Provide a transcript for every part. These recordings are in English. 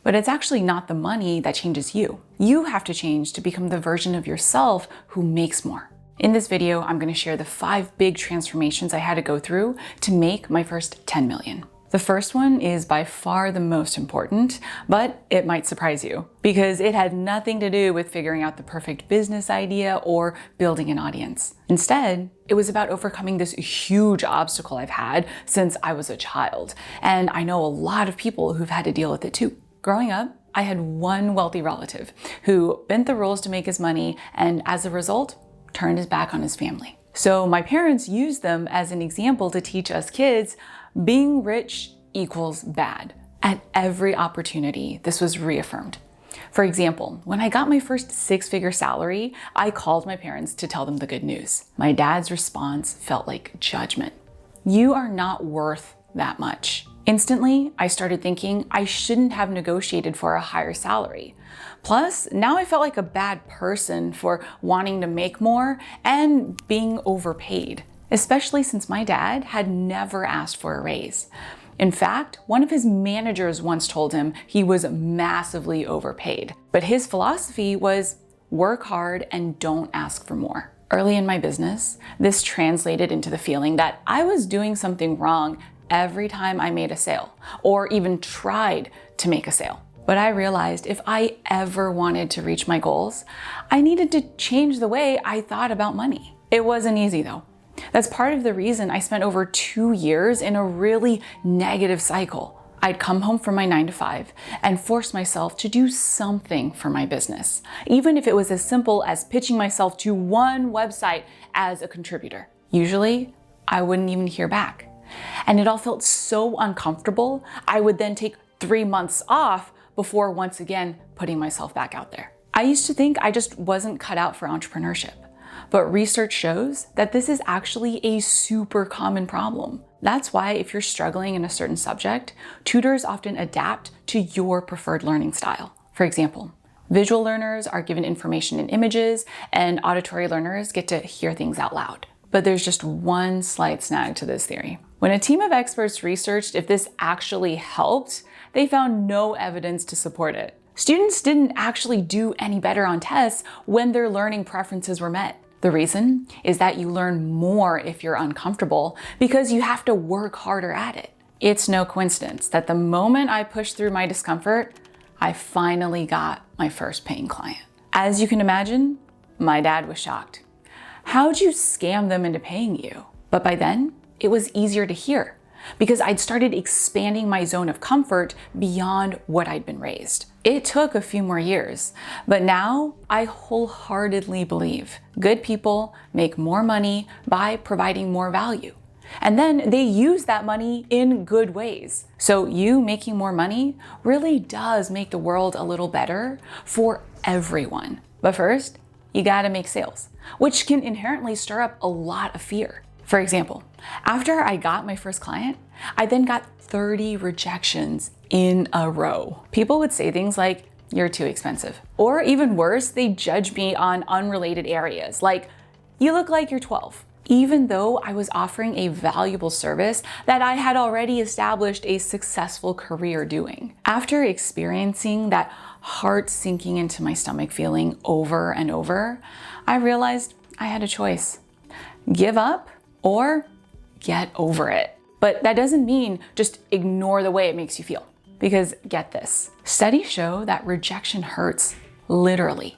But it's actually not the money that changes you. You have to change to become the version of yourself who makes more. In this video, I'm going to share the 5 big transformations I had to go through to make my first 10 million. The first one is by far the most important, but it might surprise you because it had nothing to do with figuring out the perfect business idea or building an audience. Instead, it was about overcoming this huge obstacle I've had since I was a child. And I know a lot of people who've had to deal with it too. Growing up, I had one wealthy relative who bent the rules to make his money and as a result, turned his back on his family. So my parents used them as an example to teach us kids being rich equals bad. At every opportunity, this was reaffirmed. For example, when I got my first 6-figure salary, I called my parents to tell them the good news. My dad's response felt like judgment. You are not worth that much. Instantly, I started thinking I shouldn't have negotiated for a higher salary. Plus, now I felt like a bad person for wanting to make more and being overpaid, especially since my dad had never asked for a raise. In fact, one of his managers once told him he was massively overpaid. But his philosophy was work hard and don't ask for more. Early in my business, this translated into the feeling that I was doing something wrong every time I made a sale or even tried to make a sale. But I realized if I ever wanted to reach my goals, I needed to change the way I thought about money. It wasn't easy though. That's part of the reason I spent over 2 years in a really negative cycle. I'd come home from my 9-to-5 and force myself to do something for my business, even if it was as simple as pitching myself to one website as a contributor. Usually, I wouldn't even hear back. And it all felt so uncomfortable, I would then take 3 months off before once again putting myself back out there. I used to think I just wasn't cut out for entrepreneurship. But research shows that this is actually a super common problem. That's why if you're struggling in a certain subject, tutors often adapt to your preferred learning style. For example, visual learners are given information in images and auditory learners get to hear things out loud. But there's just one slight snag to this theory. When a team of experts researched if this actually helped, they found no evidence to support it. Students didn't actually do any better on tests when their learning preferences were met. The reason is that you learn more if you're uncomfortable because you have to work harder at it. It's no coincidence that the moment I pushed through my discomfort, I finally got my first paying client. As you can imagine, my dad was shocked. How'd you scam them into paying you? But by then, it was easier to hear because I'd started expanding my zone of comfort beyond what I'd been raised. It took a few more years, but now I wholeheartedly believe good people make more money by providing more value. And then they use that money in good ways. So you making more money really does make the world a little better for everyone. But first, you gotta make sales, which can inherently stir up a lot of fear. For example, after I got my first client, I then got 30 rejections in a row. People would say things like, "You're too expensive." Or even worse, they judge me on unrelated areas, like, "You look like you're 12." Even though I was offering a valuable service that I had already established a successful career doing. After experiencing that heart sinking into my stomach feeling over and over, I realized I had a choice. Give up or get over it. But that doesn't mean just ignore the way it makes you feel. Because get this, studies show that rejection hurts, literally.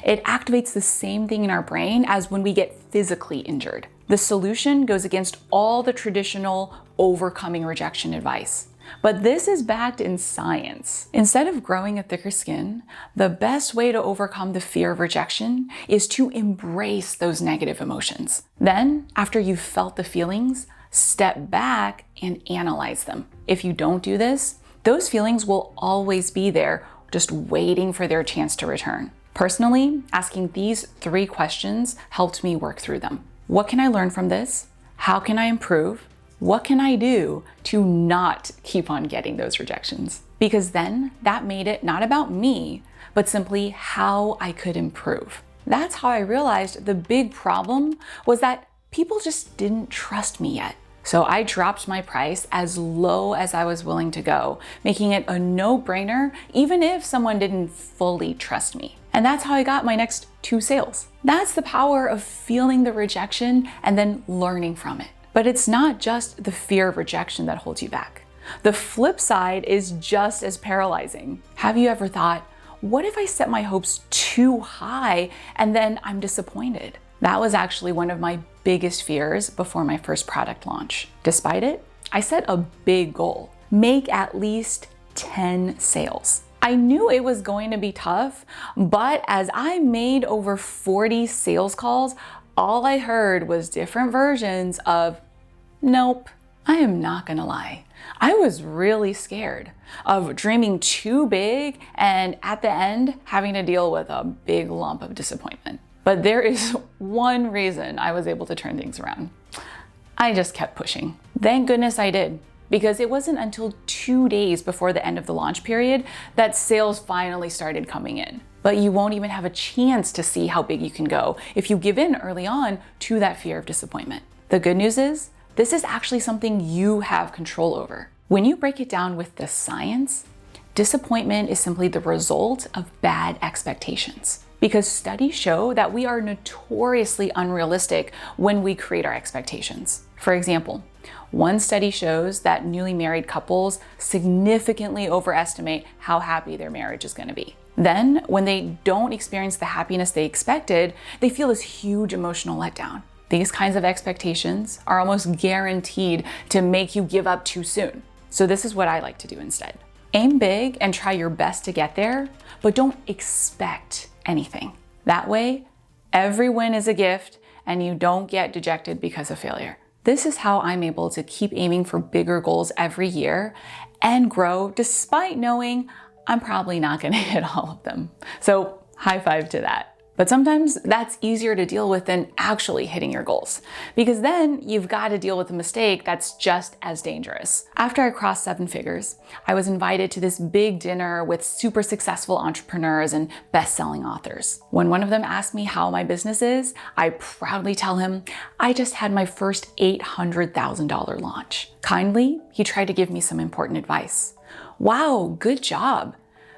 It activates the same thing in our brain as when we get physically injured. The solution goes against all the traditional overcoming rejection advice. But this is backed in science. Instead of growing a thicker skin, the best way to overcome the fear of rejection is to embrace those negative emotions. Then, after you've felt the feelings, step back and analyze them. If you don't do this, those feelings will always be there, just waiting for their chance to return. Personally, asking these 3 questions helped me work through them. What can I learn from this? How can I improve? What can I do to not keep on getting those rejections? Because then that made it not about me, but simply how I could improve. That's how I realized the big problem was that people just didn't trust me yet. So I dropped my price as low as I was willing to go, making it a no-brainer even if someone didn't fully trust me. And that's how I got my next 2 sales. That's the power of feeling the rejection and then learning from it. But it's not just the fear of rejection that holds you back. The flip side is just as paralyzing. Have you ever thought, what if I set my hopes too high and then I'm disappointed? That was actually one of my biggest fears before my first product launch. Despite it, I set a big goal: make at least 10 sales. I knew it was going to be tough, but as I made over 40 sales calls, all I heard was different versions of, nope. I am not gonna lie. I was really scared of dreaming too big and at the end having to deal with a big lump of disappointment. But there is one reason I was able to turn things around. I just kept pushing. Thank goodness I did, because it wasn't until 2 days before the end of the launch period that sales finally started coming in. But you won't even have a chance to see how big you can go if you give in early on to that fear of disappointment. The good news is, this is actually something you have control over. When you break it down with the science, disappointment is simply the result of bad expectations. Because studies show that we are notoriously unrealistic when we create our expectations. For example, one study shows that newly married couples significantly overestimate how happy their marriage is going to be. Then, when they don't experience the happiness they expected, they feel this huge emotional letdown. These kinds of expectations are almost guaranteed to make you give up too soon. So this is what I like to do instead. Aim big and try your best to get there, but don't expect anything. That way, every win is a gift and you don't get dejected because of failure. This is how I'm able to keep aiming for bigger goals every year and grow despite knowing I'm probably not gonna hit all of them. So high five to that. But sometimes that's easier to deal with than actually hitting your goals, because then you've got to deal with a mistake that's just as dangerous. After I crossed 7 figures, I was invited to this big dinner with super successful entrepreneurs and best-selling authors. When one of them asked me how my business is, I proudly tell him I just had my first $800,000 launch. Kindly, he tried to give me some important advice. Wow, good job,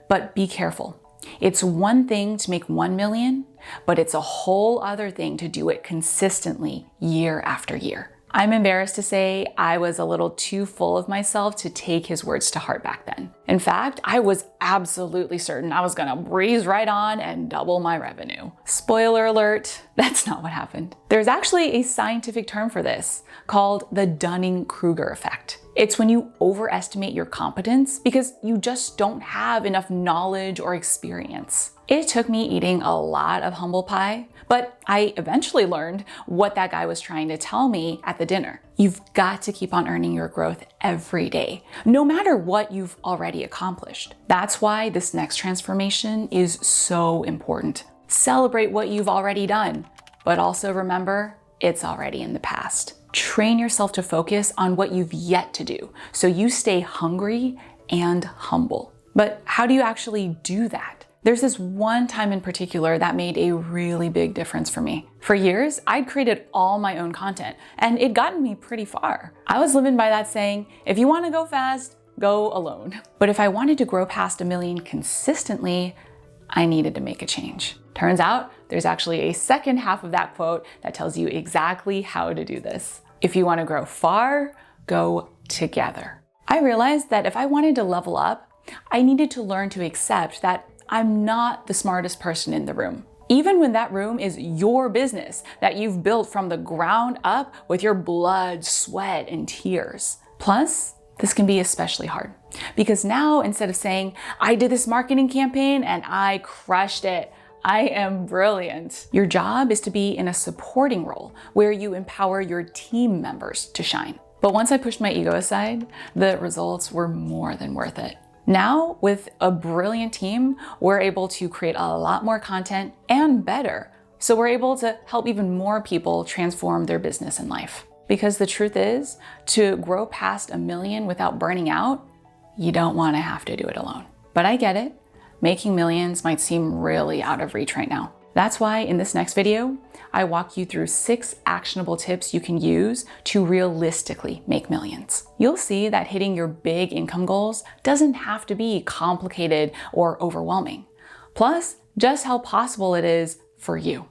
but be careful. It's one thing to make 1 million, but it's a whole other thing to do it consistently year after year. I'm embarrassed to say I was a little too full of myself to take his words to heart back then. In fact, I was absolutely certain I was gonna breeze right on and double my revenue. Spoiler alert, that's not what happened. There's actually a scientific term for this called the Dunning-Kruger effect. It's when you overestimate your competence because you just don't have enough knowledge or experience. It took me eating a lot of humble pie, but I eventually learned what that guy was trying to tell me at the dinner. You've got to keep on earning your growth every day, no matter what you've already accomplished. That's why this next transformation is so important. Celebrate what you've already done, but also remember, it's already in the past. Train yourself to focus on what you've yet to do, so you stay hungry and humble. But how do you actually do that? There's this one time in particular that made a really big difference for me. For years, I'd created all my own content, and it'd gotten me pretty far. I was living by that saying, if you want to go fast, go alone. But if I wanted to grow past 1 million consistently, I needed to make a change. Turns out, there's actually a second half of that quote that tells you exactly how to do this. If you want to grow far, go together. I realized that if I wanted to level up, I needed to learn to accept that I'm not the smartest person in the room. Even when that room is your business that you've built from the ground up with your blood, sweat, and tears. Plus, this can be especially hard because now instead of saying, I did this marketing campaign and I crushed it, I am brilliant. Your job is to be in a supporting role where you empower your team members to shine. But once I pushed my ego aside, the results were more than worth it. Now, with a brilliant team, we're able to create a lot more content and better. So we're able to help even more people transform their business and life. Because the truth is, to grow past 1 million without burning out, you don't want to have to do it alone. But I get it. Making millions might seem really out of reach right now. That's why in this next video, I walk you through 6 actionable tips you can use to realistically make millions. You'll see that hitting your big income goals doesn't have to be complicated or overwhelming. Plus, just how possible it is for you.